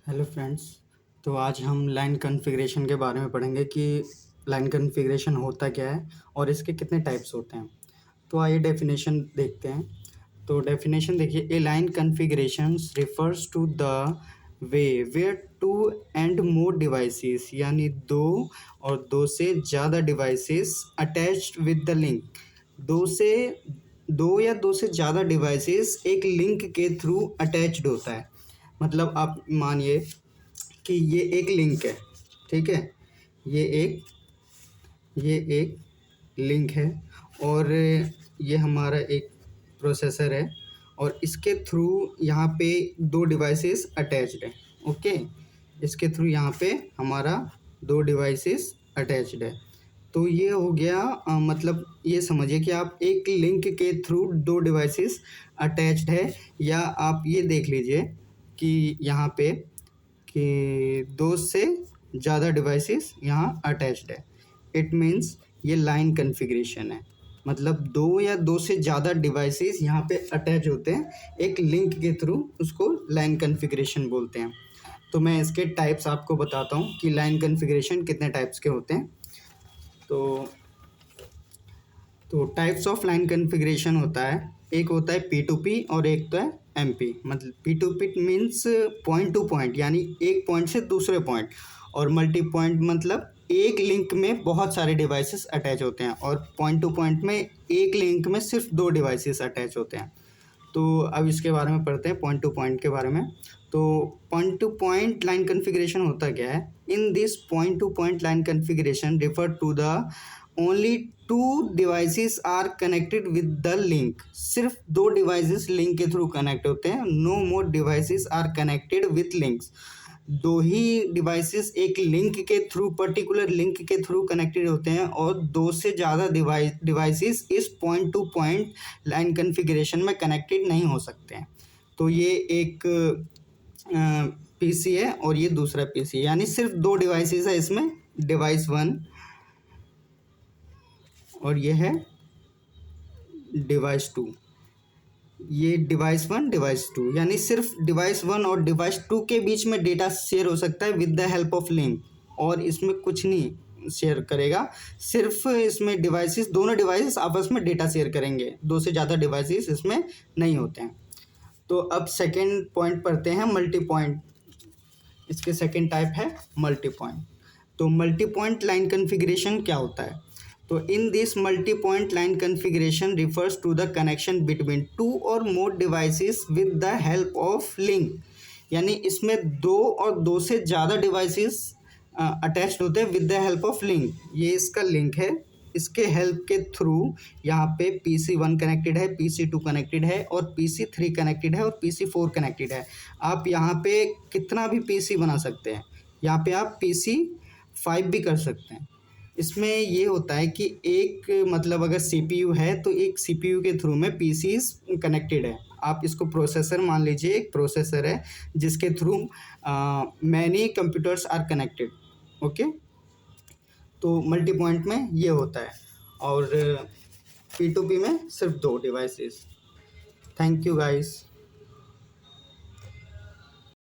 Hello friends. तो आज हम लाइन कॉन्फ़िगरेशन के बारे में पढ़ेंगे कि लाइन कॉन्फ़िगरेशन होता क्या है और इसके कितने टाइप्स होते हैं। तो आइए डेफिनेशन देखते हैं। तो डेफिनेशन देखिए, a line configuration refers to the way where two and more devices यानी दो से ज़्यादा devices attached with the link. दो से ज़्यादा डिवाइसेस एक लिंक के थ्रू अटैच्ड होता है। मतलब आप मानिए कि ये एक लिंक है, ठीक है। ये एक ये एक लिंक है और ये हमारा एक प्रोसेसर है और इसके थ्रू यहाँ पे दो डिवाइसेस अटैच्ड है। ओके, इसके थ्रू यहाँ पे हमारा दो डिवाइसेस अटैच्ड है। तो ये हो गया मतलब ये समझिए कि आप एक लिंक के थ्रू दो डिवाइसेस अटैच्ड है, या आप ये देख लीजिए कि यहाँ पे कि दो से ज़्यादा डिवाइसेस यहाँ अटैच्ड है। इट मीन्स ये लाइन कॉन्फ़िगरेशन है। मतलब दो या दो से ज़्यादा डिवाइसेस यहाँ पे अटैच होते हैं एक लिंक के थ्रू, उसको लाइन कॉन्फ़िगरेशन बोलते हैं। तो मैं इसके टाइप्स आपको बताता हूँ कि लाइन कॉन्फ़िगरेशन कितने टाइप्स के होते हैं। तो टाइप्स ऑफ लाइन कॉन्फ़िगरेशन होता है, एक होता है P2P और एक तो है MP। मतलब P2P means point to point, यानी एक पॉइंट से दूसरे पॉइंट, और मल्टी पॉइंट मतलब एक लिंक में बहुत सारे डिवाइसेस अटैच होते हैं, और पॉइंट टू पॉइंट में एक लिंक में सिर्फ दो डिवाइसेस अटैच होते हैं। तो अब इसके बारे में पढ़ते हैं, पॉइंट टू पॉइंट के बारे में। तो point to point line configuration होता क्या है? In this point to point line configuration refer to the only two devices are connected with the link. सिर्फ दो डिवाइसेस लिंक के थ्रू कनेक्ट होते हैं। No more devices are connected with links. दो ही डिवाइसेस एक लिंक के through, particular link के थ्रू कनेक्टेड होते हैं, और दो से ज़्यादा डिवाइसेस इस point to point line configuration में कनेक्टेड नहीं हो सकते हैं। तो ये एक पीसी है और ये दूसरा पीसी है, यानी सिर्फ दो डिवाइसेस है इसमें, डिवाइस वन और ये है डिवाइस टू। ये डिवाइस वन डिवाइस टू, यानी सिर्फ डिवाइस वन और डिवाइस टू के बीच में डेटा शेयर हो सकता है with the help of link, और इसमें कुछ नहीं शेयर करेगा। सिर्फ इसमें डिवाइसेस, दोनों डिवाइसेस आपस में डेटा शेयर करेंगे, दो से ज़्यादा डिवाइसेस इसमें नहीं होते हैं। तो अब सेकेंड पॉइंट पढ़ते हैं, मल्टी पॉइंट। इसके सेकेंड टाइप है मल्टी पॉइंट। तो मल्टी पॉइंट लाइन कॉन्फ़िगरेशन क्या होता है? तो in this multi point line configuration refers to the connection between two और more devices with the help of link. यानी इसमें दो और दो से ज़्यादा डिवाइसेस अटैच्ड होते हैं with the help of link. ये इसका लिंक है, इसके हेल्प के थ्रू यहाँ पे PC1 कनेक्टेड है, PC2 कनेक्टेड है, और PC3 कनेक्टेड है, और PC4 कनेक्टेड है। आप यहाँ पे कितना भी PC बना सकते हैं, यहाँ पे आप PC5 भी कर सकते हैं। इसमें ये होता है कि एक मतलब अगर CPU है तो एक CPU के थ्रू में PCs कनेक्टेड है। आप इसको प्रोसेसर मान लीजिए, एक प्रोसेसर है जिसके through many computers are connected. Okay, तो मल्टी पॉइंट में ये होता है, और P2P में सिर्फ दो डिवाइसेस। Thank you guys.